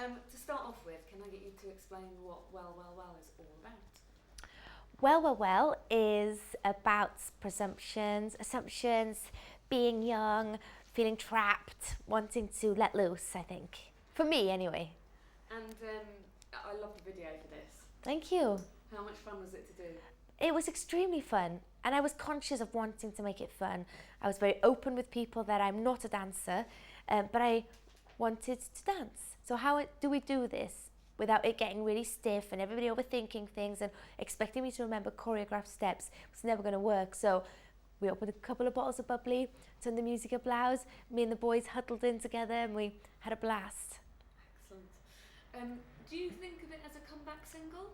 To start off with, can I get you to explain what Well, Well, Well is all about? Well, well, well is about assumptions, being young, feeling trapped, wanting to let loose, I think. For me, anyway. And I love the video for this. Thank you. How much fun was it to do? It was extremely fun, and I was conscious of wanting to make it fun. I was very open with people that I'm not a dancer, but I wanted to dance. So how do we do this without it getting really stiff and everybody overthinking things and expecting me to remember choreographed steps? It's never going to work. So we opened a couple of bottles of bubbly, turned the music up loud, me and the boys huddled in together and we had a blast. Excellent. Do you think of it as a comeback single?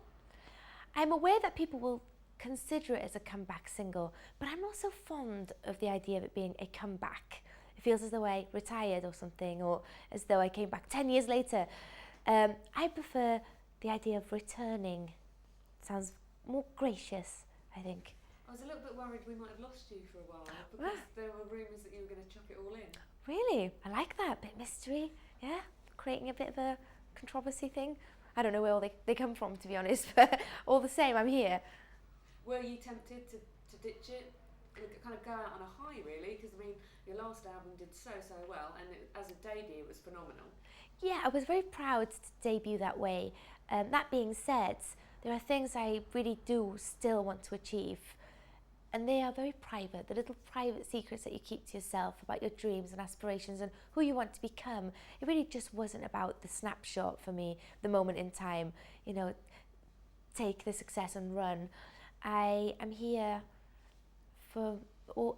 I'm aware that people will consider it as a comeback single, but I'm not so fond of the idea of it being a comeback. It feels as though I retired or something, or as though I came back 10 years later. I prefer the idea of returning. It sounds more gracious, I think. I was a little bit worried we might have lost you for a while because there were rumours that you were going to chuck it all in. Really? I like that. Bit of mystery, yeah? Creating a bit of a controversy thing. I don't know where all they come from, to be honest, but all the same, I'm here. Were you tempted to ditch it? Kind of go out on a high, really? Because, I mean, your last album did so well, and as a debut, it was phenomenal. Yeah, I was very proud to debut that way. That being said, there are things I really do still want to achieve. And they are very private, the little private secrets that you keep to yourself about your dreams and aspirations and who you want to become. It really just wasn't about the snapshot for me, the moment in time, take the success and run. I am here for all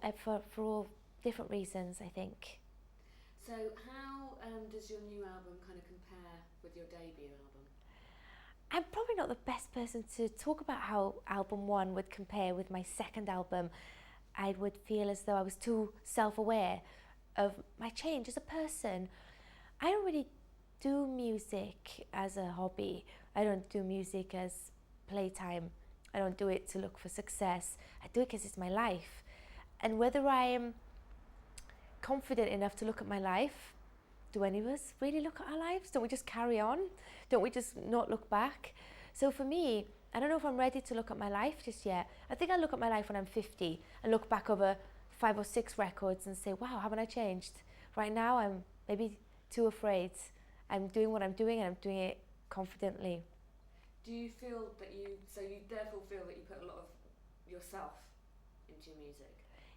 different reasons, I think. So how does your new album kind of compare with your debut album? I'm probably not the best person to talk about how album one would compare with my second album. I would feel as though I was too self-aware of my change as a person. I don't really do music as a hobby. I don't do music as playtime. I don't do it to look for success. I do it because it's my life. And whether I am confident enough to look at my life, do any of us really look at our lives? Don't we just carry on? Don't we just not look back? So for me, I don't know if I'm ready to look at my life just yet. I think I'll look at my life when I'm 50 and look back over 5 or 6 records and say, wow, haven't I changed? Right now, I'm maybe too afraid. I'm doing what I'm doing and I'm doing it confidently. Do you feel that you therefore feel that you put a lot of yourself into your music?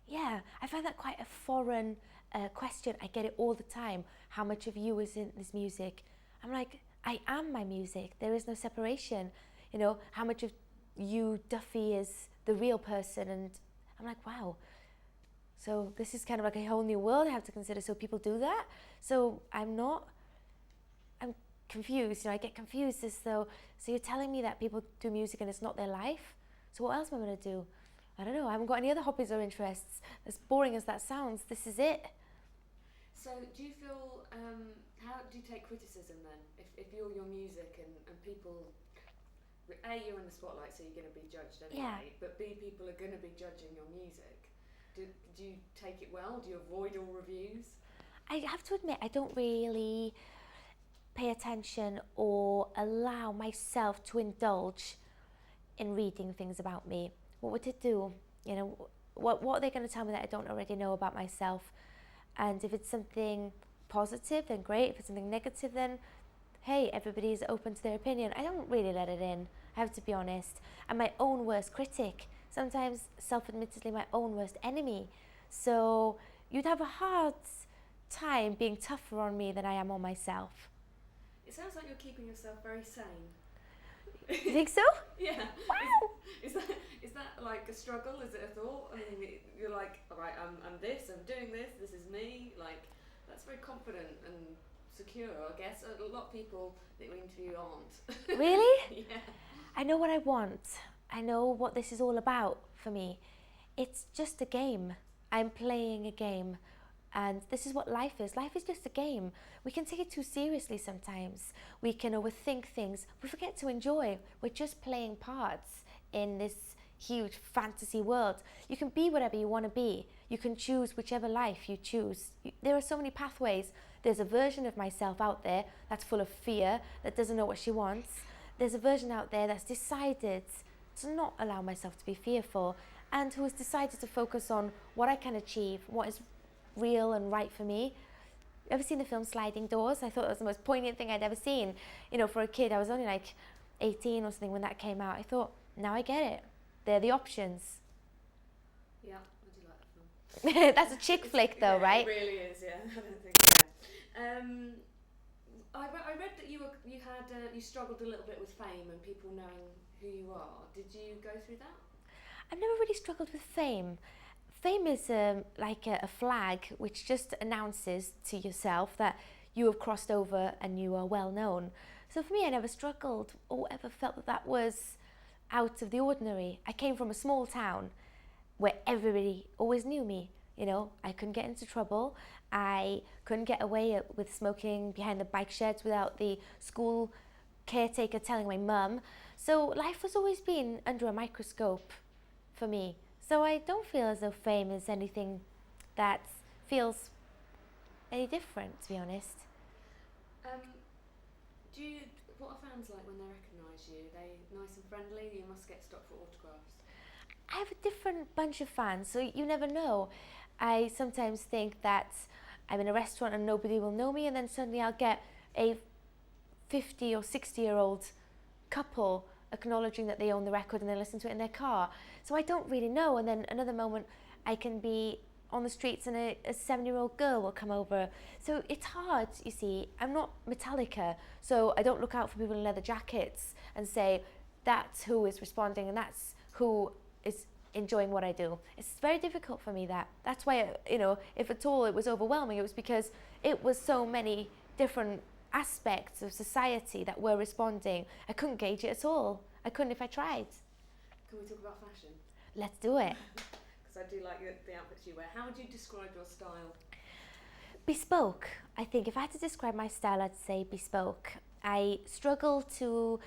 Yeah, I find that quite a foreign question. I get it all the time. How much of you is in this music? I'm like, I am my music. There is no separation. How much of you, Duffy, is the real person? And I'm like, wow. So this is kind of like a whole new world I have to consider. So people do that. So I'm confused. I get confused as though, so you're telling me that people do music and it's not their life? So what else am I going to do? I don't know. I haven't got any other hobbies or interests. As boring as that sounds, this is it. So do you feel, how do you take criticism then? If you're your music and people, A, you're in the spotlight, so you're going to be judged anyway, Yeah. but B, people are going to be judging your music. Do you take it well? Do you avoid all reviews? I have to admit, I don't really pay attention or allow myself to indulge in reading things about me. What would it do? What are they going to tell me that I don't already know about myself? And if it's something positive, then great. If it's something negative, then hey, everybody's open to their opinion. I don't really let it in, I have to be honest. I'm my own worst critic, sometimes self-admittedly my own worst enemy. So you'd have a hard time being tougher on me than I am on myself. It sounds like you're keeping yourself very sane. You think so? Yeah. Wow. Is that like a struggle? Is it a thought? I mean, you're like, all right, I'm this, I'm doing this, this is me. Like, that's very confident and secure, I guess. A lot of people that we interview aren't. Really? Yeah. I know what I want. I know what this is all about for me. It's just a game. I'm playing a game. And this is what life is. Life is just a game. We can take it too seriously sometimes. We can overthink things. We forget to enjoy. We're just playing parts in this huge fantasy world. You can be whatever you want to be. You can choose whichever life you choose. There are so many pathways. There's a version of myself out there that's full of fear, that doesn't know what she wants. There's a version out there that's decided to not allow myself to be fearful, and who has decided to focus on what I can achieve, what is real and right for me. Ever seen the film Sliding Doors? I thought it was the most poignant thing I'd ever seen. You know, for a kid, I was only like 18 or something when that came out. I thought, now I get it. They're the options. Yeah, I do like that film. That's a chick flick though, yeah, right? It really is, yeah. I don't think so. I read that you struggled a little bit with fame and people knowing who you are. Did you go through that? I've never really struggled with fame. Fame is like a flag which just announces to yourself that you have crossed over and you are well known. So for me, I never struggled or ever felt that that was out of the ordinary. I came from a small town where everybody always knew me. You know, I couldn't get into trouble. I couldn't get away with smoking behind the bike sheds without the school caretaker telling my mum. So life has always been under a microscope for me. So I don't feel as though fame is anything that feels any different, to be honest. What are fans like when they recognise you? Are they nice and friendly? You must get stopped for autographs. I have a different bunch of fans, so you never know. I sometimes think that I'm in a restaurant and nobody will know me, and then suddenly I'll get a 50 or 60-year-old couple acknowledging that they own the record and they listen to it in their car. So I don't really know. And then another moment I can be on the streets and a 7-year-old girl will come over. So it's hard, you see. I'm not Metallica, so I don't look out for people in leather jackets and say that's who is responding and that's who is enjoying what I do. It's very difficult for me. That's why, you know, if at all it was overwhelming, it was because it was so many different aspects of society that were responding. I couldn't gauge it at all. I couldn't if I tried. Can we talk about fashion? Let's do it. Because I do like the outfits you wear. How would you describe your style? Bespoke. I think if I had to describe my style, I'd say bespoke. I struggle to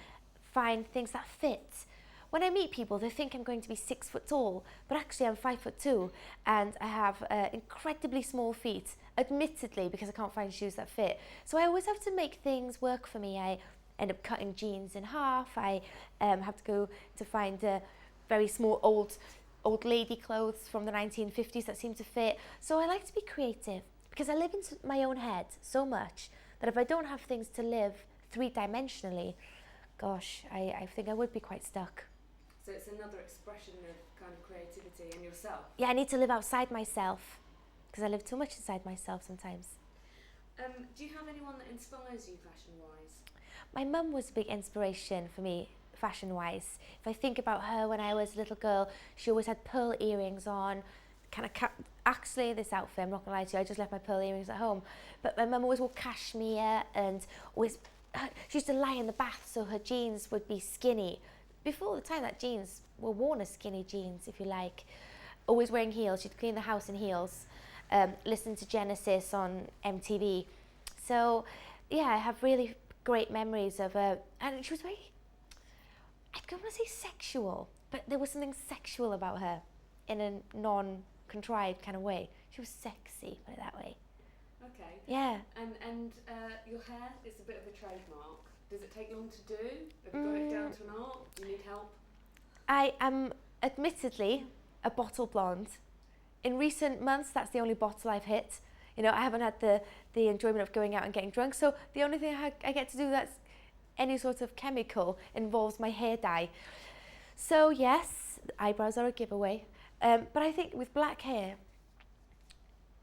find things that fit. When I meet people, they think I'm going to be 6 foot tall, but actually I'm 5'2", and I have incredibly small feet, admittedly, because I can't find shoes that fit. So I always have to make things work for me. I end up cutting jeans in half. I have to go to find very small old lady clothes from the 1950s that seem to fit. So I like to be creative because I live in my own head so much that if I don't have things to live three-dimensionally, gosh, I think I would be quite stuck. So it's another expression of kind of creativity in yourself. Yeah, I need to live outside myself because I live too much inside myself sometimes. Do you have anyone that inspires you fashion-wise? My mum was a big inspiration for me fashion-wise. If I think about her when I was a little girl, she always had pearl earrings on. Actually, this outfit, I'm not gonna lie to you, I just left my pearl earrings at home. But my mum always wore cashmere and always, she used to lie in the bath so her jeans would be skinny. Before the time that jeans were worn as skinny jeans, if you like. Always wearing heels, she'd clean the house in heels. Listen to Genesis on MTV. So, yeah, I have really great memories of her. And she was very, I don't want to say sexual, but there was something sexual about her in a non-contrived kind of way. She was sexy, put it that way. Okay. Yeah. And your hair is a bit of a trademark. Does it take long to do? Have you got it down to an art? Do you need help? I am admittedly a bottle blonde. In recent months, that's the only bottle I've hit. You know, I haven't had the enjoyment of going out and getting drunk, so the only thing I get to do that's any sort of chemical involves my hair dye. So yes, eyebrows are a giveaway. But I think with black hair,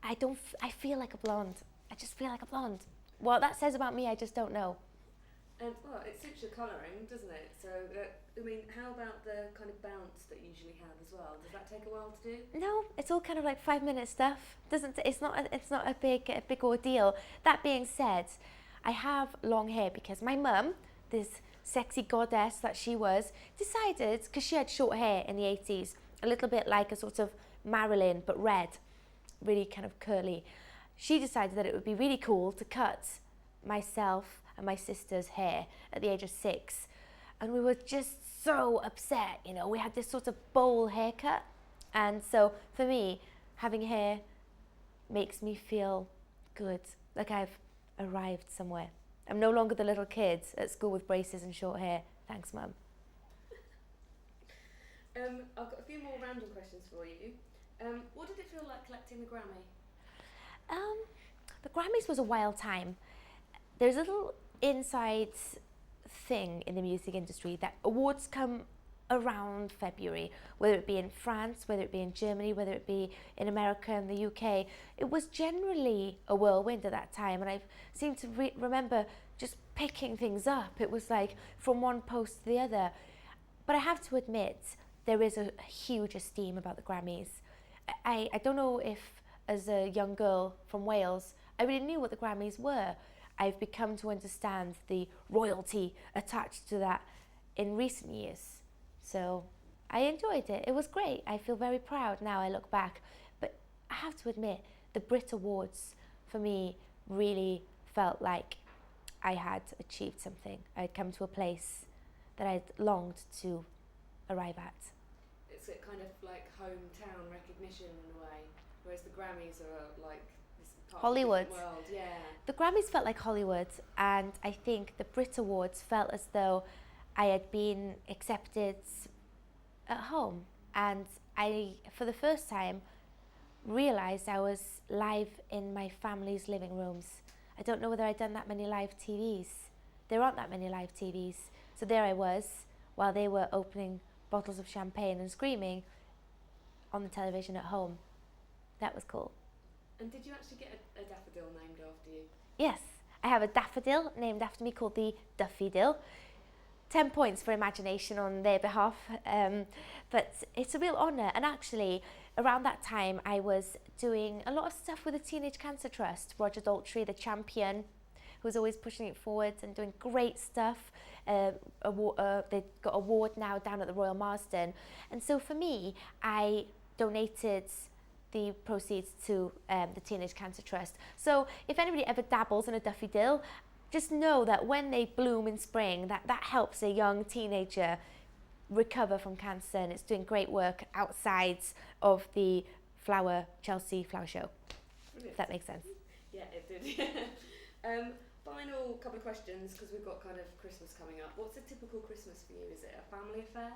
I feel like a blonde. I just feel like a blonde. What that says about me, I just don't know. Well, it suits your colouring, doesn't it? So, I mean, how about the kind of bounce that you usually have as well? Does that take a while to do? No, it's all kind of like 5-minute stuff. It's not a big ordeal. That being said, I have long hair because my mum, this sexy goddess that she was, decided, because she had short hair in the 80s, a little bit like a sort of Marilyn but red, really kind of curly. She decided that it would be really cool to cut myself and my sister's hair at the age of 6, and we were just so upset. You know, we had this sort of bowl haircut, and so for me, having hair makes me feel good. like I've arrived somewhere. I'm no longer the little kid at school with braces and short hair. Thanks, Mum. I've got a few more random questions for you. What did it feel like collecting the Grammy? The Grammys was a wild time. There's a little inside thing in the music industry that awards come around February, whether it be in France, whether it be in Germany, whether it be in America and the UK. It was generally a whirlwind at that time, and I seem to remember just picking things up. It was like from one post to the other. But I have to admit, there is a huge esteem about the Grammys. I don't know if, as a young girl from Wales, I really knew what the Grammys were. I've become to understand the royalty attached to that in recent years. So I enjoyed it. It was great. I feel very proud now I look back. But I have to admit, the Brit Awards for me really felt like I had achieved something. I'd come to a place that I'd longed to arrive at. It's a kind of like hometown recognition in a way, whereas the Grammys are like this part Hollywood. of the world. Yeah. The Grammys felt like Hollywood, and I think the Brit Awards felt as though I had been accepted at home, and I, for the first time, realised I was live in my family's living rooms. I don't know whether I'd done that many live TVs. There aren't that many live TVs. So there I was, while they were opening bottles of champagne and screaming on the television at home. That was cool. And did you actually get a daffodil named after you? Yes, I have a daffodil named after me called the Daffodil. 10 points for imagination on their behalf, but it's a real honour. And actually, around that time, I was doing a lot of stuff with the Teenage Cancer Trust. Roger Daltrey, the champion, who was always pushing it forward and doing great stuff. They've got a ward now down at the Royal Marsden. And so for me, I donated the proceeds to the Teenage Cancer Trust. So if anybody ever dabbles in a Daffodil, just know that when they bloom in spring, that helps a young teenager recover from cancer, and it's doing great work outside of the Chelsea Flower Show. Brilliant. If that makes sense. Yeah, it did. Final couple of questions, because we've got kind of Christmas coming up. What's a typical Christmas for you? Is it a family affair?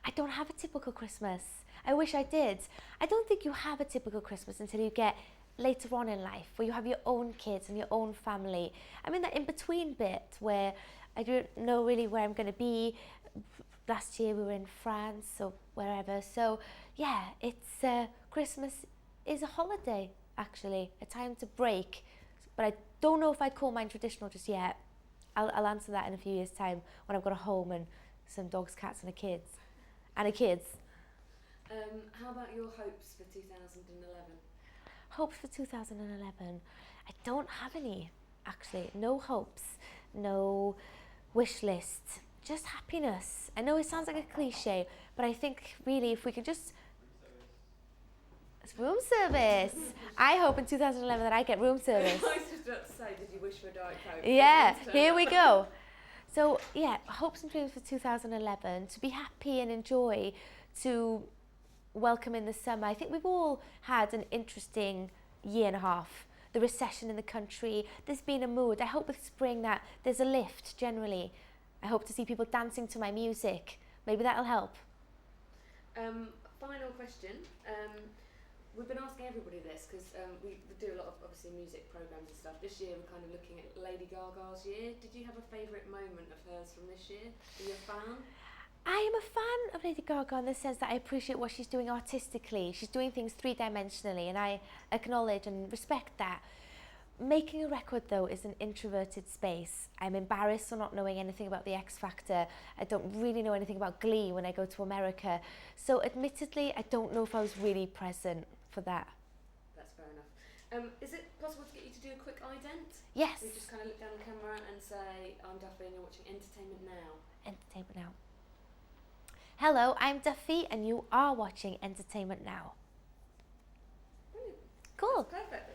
I don't have a typical Christmas. I wish I did. I don't think you have a typical Christmas until you get later on in life, where you have your own kids and your own family. I'm in that in-between bit where I don't know really where I'm going to be. Last year we were in France or wherever. So yeah, it's Christmas is a holiday, actually, a time to break. But I don't know if I'd call mine traditional just yet. I'll answer that in a few years' time when I've got a home and some dogs, cats and a kids. How about your hopes for 2011? Hopes for 2011? I don't have any, actually. No hopes, no wish list, just happiness. I know it sounds like a cliche, but I think really if we could just... It's room service. I hope in 2011 that I get room service. I was just about to say, did you wish for a Diet Coke? Yeah, here we go. So yeah, hopes and dreams for 2011, to be happy and enjoy, to welcome in the summer. I think we've all had an interesting year and a half. The recession in the country, there's been a mood. I hope with spring that there's a lift generally. I hope to see people dancing to my music. Maybe that'll help. Final question. We've been asking everybody this because we do a lot of obviously music programs and stuff. This year we're kind of looking at Lady Gaga's year. Did you have a favourite moment of hers from this year? Are you a fan? I am a fan of Lady Gaga in the sense that I appreciate what she's doing artistically. She's doing things three-dimensionally, and I acknowledge and respect that. Making a record, though, is an introverted space. I'm embarrassed for not knowing anything about the X Factor. I don't really know anything about Glee when I go to America. So, admittedly, I don't know if I was really present for that. That's fair enough. Is it possible to get you to do a quick ident? Yes. We just kind of look down the camera and say, I'm Duffy and you're watching Entertainment Now. Entertainment Now. Hello, I'm Duffy and you are watching Entertainment Now. Brilliant. Cool. That's perfect.